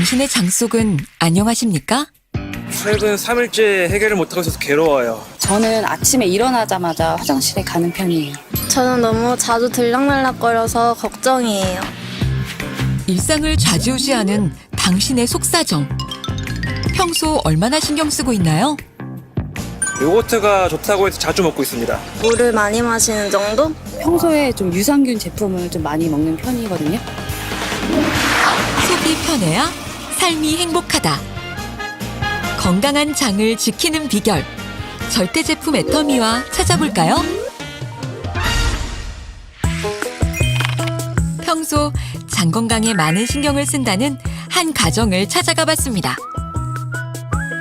당신의 장 속은 안녕하십니까? 최근 3일째 해결을 못하고 있어서 괴로워요. 저는 아침에 일어나자마자 화장실에 가는 편이에요. 저는 너무 자주 들락날락거려서 걱정이에요. 일상을 좌지우지하는 당신의 속사정. 평소 얼마나 신경 쓰고 있나요? 요거트가 좋다고 해서 자주 먹고 있습니다. 물을 많이 마시는 정도? 평소에 좀 유산균 제품을 좀 많이 먹는 편이거든요. 속이 편해야 삶이 행복하다. 건강한 장을 지키는 비결. 절대 제품 애터미와 찾아볼까요? 평소 장 건강에 많은 신경을 쓴다는 한 가정을 찾아가 봤습니다.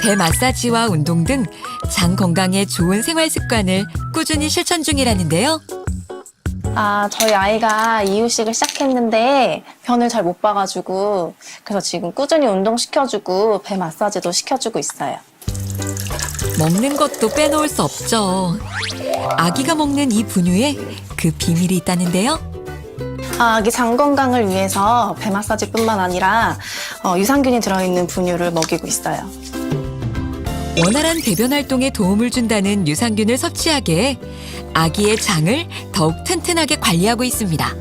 배 마사지와 운동 등 장 건강에 좋은 생활 습관을 꾸준히 실천 중이라는데요. 저희 아이가 이유식을 시작했는데 변을 잘 못 봐가지고 그래서 지금 꾸준히 운동시켜주고 배 마사지도 시켜주고 있어요. 먹는 것도 빼놓을 수 없죠. 아기가 먹는 이 분유에 그 비밀이 있다는데요. 아기 장 건강을 위해서 배 마사지뿐만 아니라 유산균이 들어있는 분유를 먹이고 있어요. 원활한 배변 활동에 도움을 준다는 유산균을 섭취하게 해 아기의 장을 더욱 튼튼하게 관리하고 있습니다.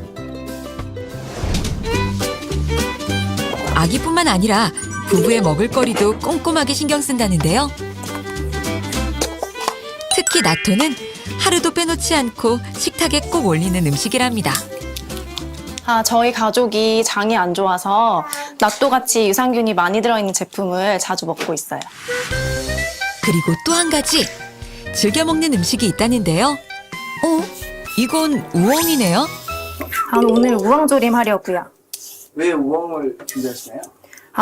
아기뿐만 아니라 부부의 먹을거리도 꼼꼼하게 신경 쓴다는데요. 특히 나토는 하루도 빼놓지 않고 식탁에 꼭 올리는 음식이랍니다. 저희 가족이 장이 안 좋아서 나또같이 유산균이 많이 들어있는 제품을 자주 먹고 있어요. 그리고 또 한 가지 즐겨 먹는 음식이 있다는데요. 이건 우엉이네요. 오늘 우엉조림 하려고요. 왜 우엉을 준비하시나요?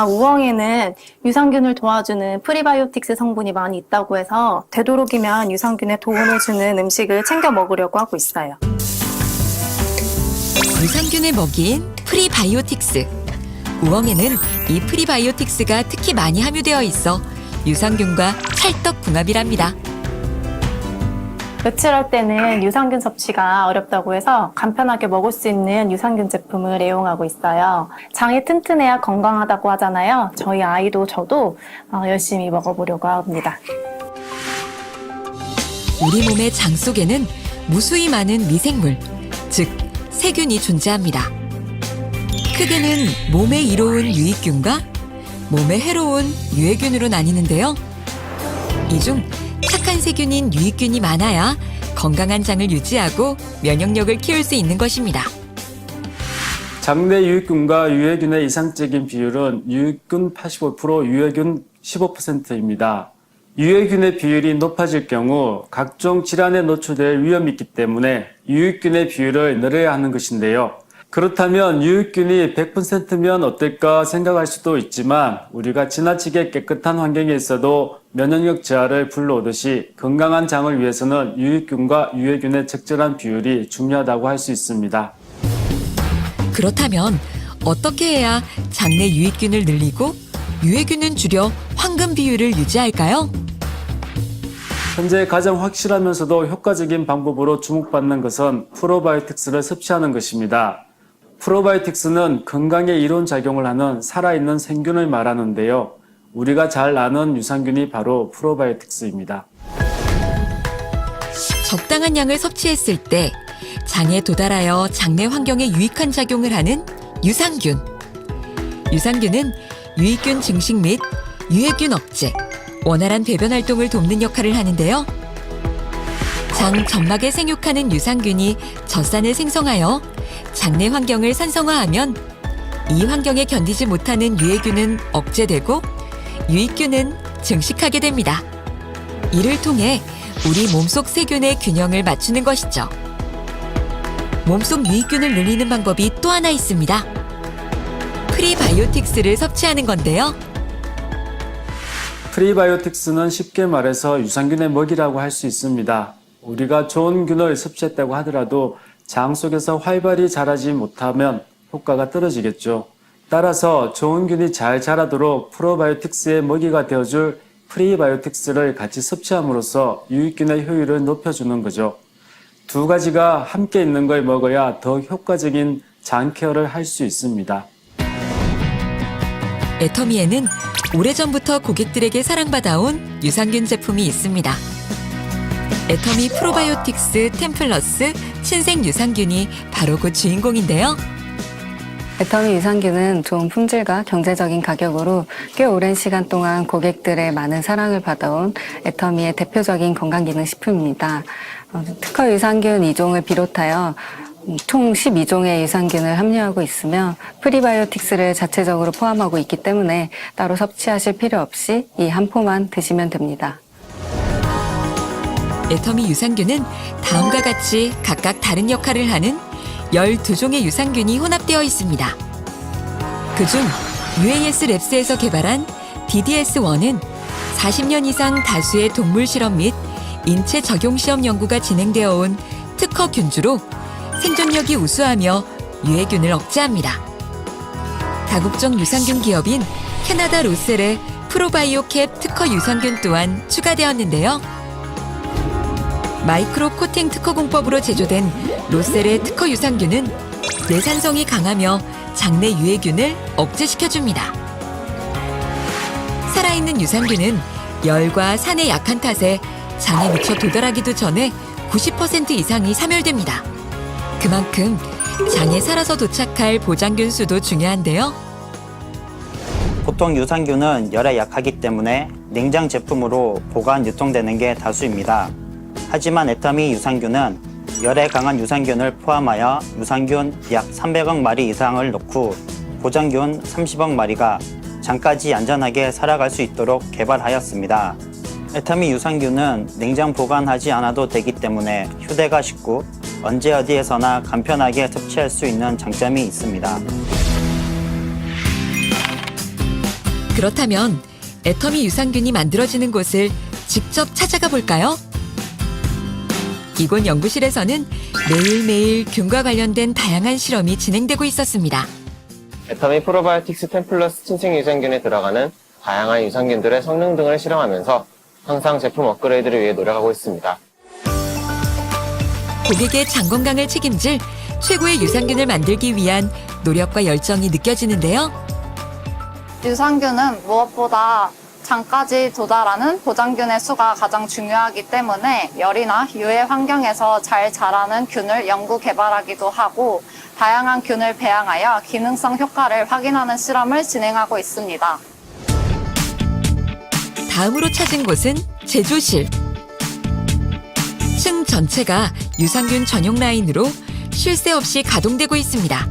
우엉에는 유산균을 도와주는 프리바이오틱스 성분이 많이 있다고 해서 되도록이면 유산균에 도움을 주는 음식을 챙겨 먹으려고 하고 있어요. 유산균의 먹이인 프리바이오틱스. 우엉에는 이 프리바이오틱스가 특히 많이 함유되어 있어 유산균과 찰떡궁합이랍니다. 외출할 때는 유산균 섭취가 어렵다고 해서 간편하게 먹을 수 있는 유산균 제품을 애용하고 있어요. 장이 튼튼해야 건강하다고 하잖아요. 저희 아이도 저도 열심히 먹어보려고 합니다. 우리 몸의 장 속에는 무수히 많은 미생물, 즉 세균이 존재합니다. 크게는 몸에 이로운 유익균과 몸에 해로운 유해균으로 나뉘는데요. 이 중 착한 세균인 유익균이 많아야 건강한 장을 유지하고 면역력을 키울 수 있는 것입니다. 장내 유익균과 유해균의 이상적인 비율은 유익균 85%, 유해균 15%입니다. 유해균의 비율이 높아질 경우 각종 질환에 노출될 위험이 있기 때문에 유익균의 비율을 늘려야 하는 것인데요. 그렇다면 유익균이 100%면 어떨까 생각할 수도 있지만 우리가 지나치게 깨끗한 환경에 있어도 면역력 저하를 불러오듯이 건강한 장을 위해서는 유익균과 유해균의 적절한 비율이 중요하다고 할 수 있습니다. 그렇다면 어떻게 해야 장내 유익균을 늘리고 유해균은 줄여 황금 비율을 유지할까요? 현재 가장 확실하면서도 효과적인 방법으로 주목받는 것은 프로바이오틱스를 섭취하는 것입니다. 프로바이오틱스는 건강에 이로운 작용을 하는 살아있는 생균을 말하는데요. 우리가 잘 아는 유산균이 바로 프로바이오틱스입니다. 적당한 양을 섭취했을 때 장에 도달하여 장내 환경에 유익한 작용을 하는 유산균. 유산균은 유익균 증식 및 유해균 억제, 원활한 배변 활동을 돕는 역할을 하는데요. 장 점막에 생육하는 유산균이 젖산을 생성하여 장내 환경을 산성화하면 이 환경에 견디지 못하는 유해균은 억제되고 유익균은 증식하게 됩니다. 이를 통해 우리 몸속 세균의 균형을 맞추는 것이죠. 몸속 유익균을 늘리는 방법이 또 하나 있습니다. 프리바이오틱스를 섭취하는 건데요. 프리바이오틱스는 쉽게 말해서 유산균의 먹이라고 할 수 있습니다. 우리가 좋은 균을 섭취했다고 하더라도 장 속에서 활발히 자라지 못하면 효과가 떨어지겠죠. 따라서 좋은 균이 잘 자라도록 프로바이오틱스의 먹이가 되어줄 프리바이오틱스를 같이 섭취함으로써 유익균의 효율을 높여주는 거죠. 두 가지가 함께 있는 걸 먹어야 더 효과적인 장 케어를 할 수 있습니다. 애터미에는 오래전부터 고객들에게 사랑받아온 유산균 제품이 있습니다. 애터미 프로바이오틱스 10플러스 친생 유산균이 바로 그 주인공인데요. 애터미 유산균은 좋은 품질과 경제적인 가격으로 꽤 오랜 시간 동안 고객들의 많은 사랑을 받아온 애터미의 대표적인 건강기능식품입니다. 특허 유산균 2종을 비롯하여 총 12종의 유산균을 함유하고 있으며 프리바이오틱스를 자체적으로 포함하고 있기 때문에 따로 섭취하실 필요 없이 이 한 포만 드시면 됩니다. 애터미 유산균은 다음과 같이 각각 다른 역할을 하는 12종의 유산균이 혼합되어 있습니다. 그중 UAS 랩스에서 개발한 DDS1은 40년 이상 다수의 동물 실험 및 인체 적용 시험 연구가 진행되어 온 특허 균주로 생존력이 우수하며 유해균을 억제합니다. 다국적 유산균 기업인 캐나다 로셀의 프로바이오캡 특허 유산균 또한 추가되었는데요. 마이크로 코팅 특허 공법으로 제조된 로셀의 특허 유산균은 내산성이 강하며 장내 유해균을 억제시켜줍니다. 살아있는 유산균은 열과 산에 약한 탓에 장에 미쳐 도달하기도 전에 90% 이상이 사멸됩니다. 그만큼 장에 살아서 도착할 보장균 수도 중요한데요. 보통 유산균은 열에 약하기 때문에 냉장 제품으로 보관 유통되는 게 다수입니다. 하지만 애터미 유산균은 열에 강한 유산균을 포함하여 유산균 약 300억 마리 이상을 넣고 보장균 30억 마리가 장까지 안전하게 살아갈 수 있도록 개발하였습니다. 애터미 유산균은 냉장 보관하지 않아도 되기 때문에 휴대가 쉽고 언제 어디에서나 간편하게 섭취할 수 있는 장점이 있습니다. 그렇다면 애터미 유산균이 만들어지는 곳을 직접 찾아가 볼까요? 이곳 연구실에서는 매일매일 균과 관련된 다양한 실험이 진행되고 있었습니다. 애터미 프로바이오틱스 10플러스 친생 유산균에 들어가는 다양한 유산균들의 성능 등을 실험하면서 항상 제품 업그레이드를 위해 노력하고 있습니다. 고객의 장 건강을 책임질 최고의 유산균을 만들기 위한 노력과 열정이 느껴지는데요. 유산균은 무엇보다 장까지 도달하는 보장균의 수가 가장 중요하기 때문에 열이나 유해 환경에서 잘 자라는 균을 연구 개발하기도 하고 다양한 균을 배양하여 기능성 효과를 확인하는 실험을 진행하고 있습니다. 다음으로 찾은 곳은 제조실. 층 전체가 유산균 전용 라인으로 쉴 새 없이 가동되고 있습니다.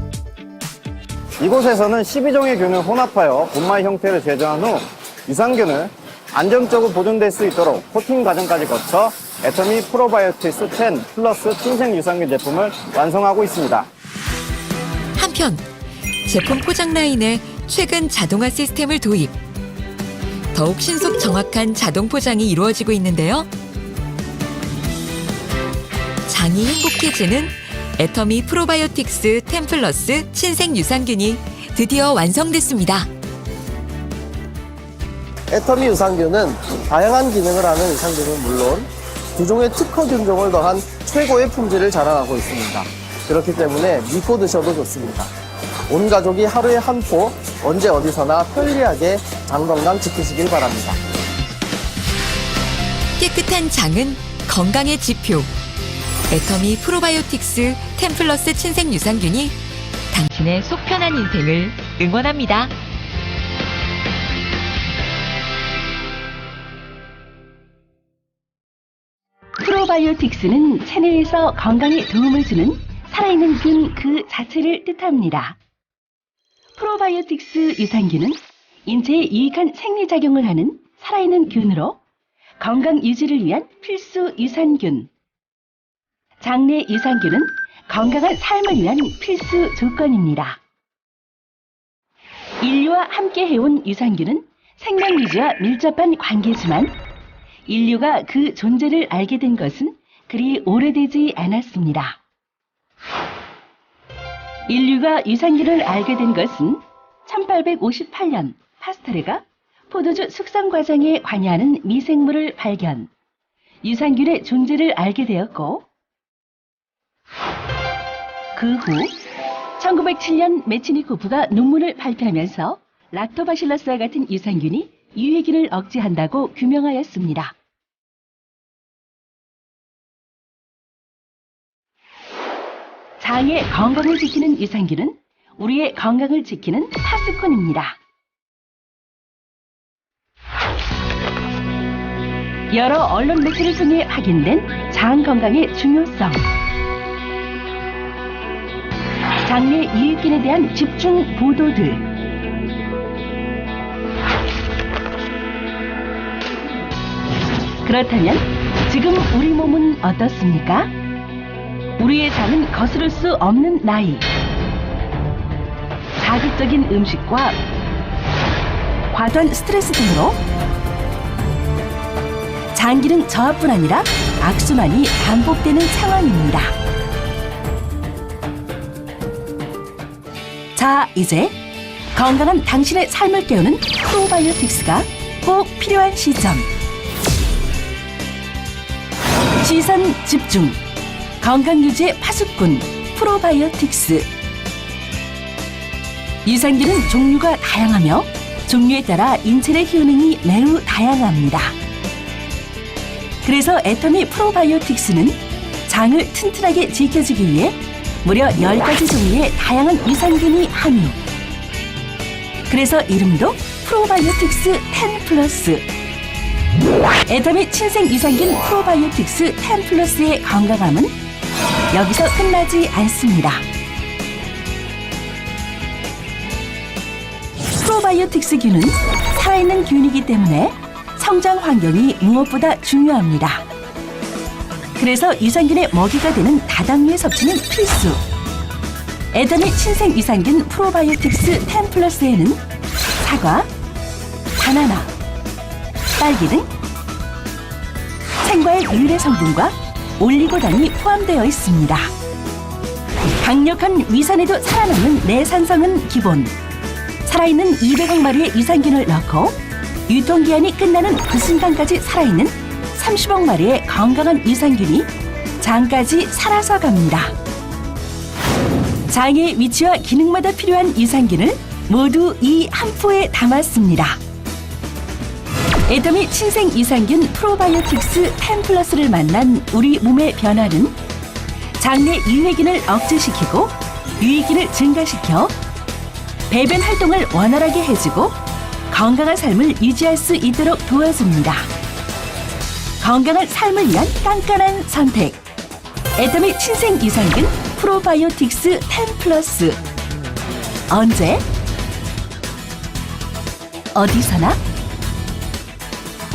이곳에서는 12종의 균을 혼합하여 분말 형태를 제조한 후 유산균을 안정적으로 보존될 수 있도록 코팅 과정까지 거쳐 애터미 프로바이오틱스 10 플러스 친생 유산균 제품을 완성하고 있습니다. 한편 제품 포장 라인에 최근 자동화 시스템을 도입. 더욱 신속 정확한 자동 포장이 이루어지고 있는데요. 장이 행복해지는 애터미 프로바이오틱스 10 플러스 친생 유산균이 드디어 완성됐습니다. 애터미 유산균은 다양한 기능을 하는 유산균은 물론 2종의 특허 균종을 더한 최고의 품질을 자랑하고 있습니다. 그렇기 때문에 믿고 드셔도 좋습니다. 온 가족이 하루에 한 포 언제 어디서나 편리하게 장 건강 지키시길 바랍니다. 깨끗한 장은 건강의 지표. 애터미 프로바이오틱스 10 플러스 친생 유산균이 당신의 속 편한 인생을 응원합니다. 프로바이오틱스는 체내에서 건강에 도움을 주는 살아있는 균 그 자체를 뜻합니다. 프로바이오틱스 유산균은 인체에 유익한 생리작용을 하는 살아있는 균으로 건강 유지를 위한 필수 유산균. 장내 유산균은 건강한 삶을 위한 필수 조건입니다. 인류와 함께 해온 유산균은 생명 유지와 밀접한 관계지만 인류가 그 존재를 알게 된 것은 그리 오래되지 않았습니다. 인류가 유산균을 알게 된 것은 1858년 파스테르가 포도주 숙성 과정에 관여하는 미생물을 발견, 유산균의 존재를 알게 되었고 그 후 1907년 메치니코프가 논문을 발표하면서 락토바실러스와 같은 유산균이 유해균을 억제한다고 규명하였습니다. 장의 건강을 지키는 유산균은 우리의 건강을 지키는 파수꾼입니다. 여러 언론 매체를 통해 확인된 장 건강의 중요성. 장내 유익균에 대한 집중 보도들. 그렇다면 지금 우리 몸은 어떻습니까? 우리의 장은 거스를 수 없는 나이. 자극적인 음식과 과도한 스트레스 등으로 장 기능 저하뿐 아니라 악순환이 반복되는 상황입니다. 자, 이제 건강한 당신의 삶을 깨우는 프로바이오틱스가 꼭 필요한 시점. 시선 집중. 건강 유지의 파수꾼 프로바이오틱스. 유산균은 종류가 다양하며 종류에 따라 인체의 효능이 매우 다양합니다. 그래서 애터미 프로바이오틱스는 장을 튼튼하게 지켜주기 위해 무려 10가지 종류의 다양한 유산균이 함유. 그래서 이름도 프로바이오틱스 10+. 애터미 친생 유산균 프로바이오틱스 10+의 건강함은 여기서 끝나지 않습니다. 프로바이오틱스균은 살아있는 균이기 때문에 성장 환경이 무엇보다 중요합니다. 그래서 유산균의 먹이가 되는 다당류의 섭취는 필수. 애터미 친생 유산균 프로바이오틱스 10+에는 사과, 바나나, 딸기 등 생과일 유래 성분과 올리고당이 포함되어 있습니다. 강력한 위산에도 살아남는 내산성은 기본. 살아있는 200억 마리의 유산균을 넣고 유통기한이 끝나는 그 순간까지 살아있는 30억 마리의 건강한 유산균이 장까지 살아서 갑니다. 장의 위치와 기능마다 필요한 유산균을 모두 이 한 포에 담았습니다. 애터미 친생 유산균 프로바이오틱스 10+를 만난 우리 몸의 변화는 장내 유해균을 억제시키고 유익균을 증가시켜 배변 활동을 원활하게 해주고 건강한 삶을 유지할 수 있도록 도와줍니다. 건강한 삶을 위한 깐깐한 선택. 애터미 친생 유산균 프로바이오틱스 10+. 언제? 어디서나?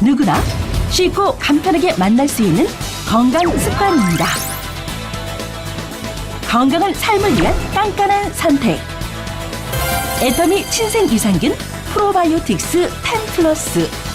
누구나 쉽고 간편하게 만날 수 있는 건강 습관입니다. 건강한 삶을 위한 깐깐한 선택. 애터미 친생 유산균 프로바이오틱스 10+.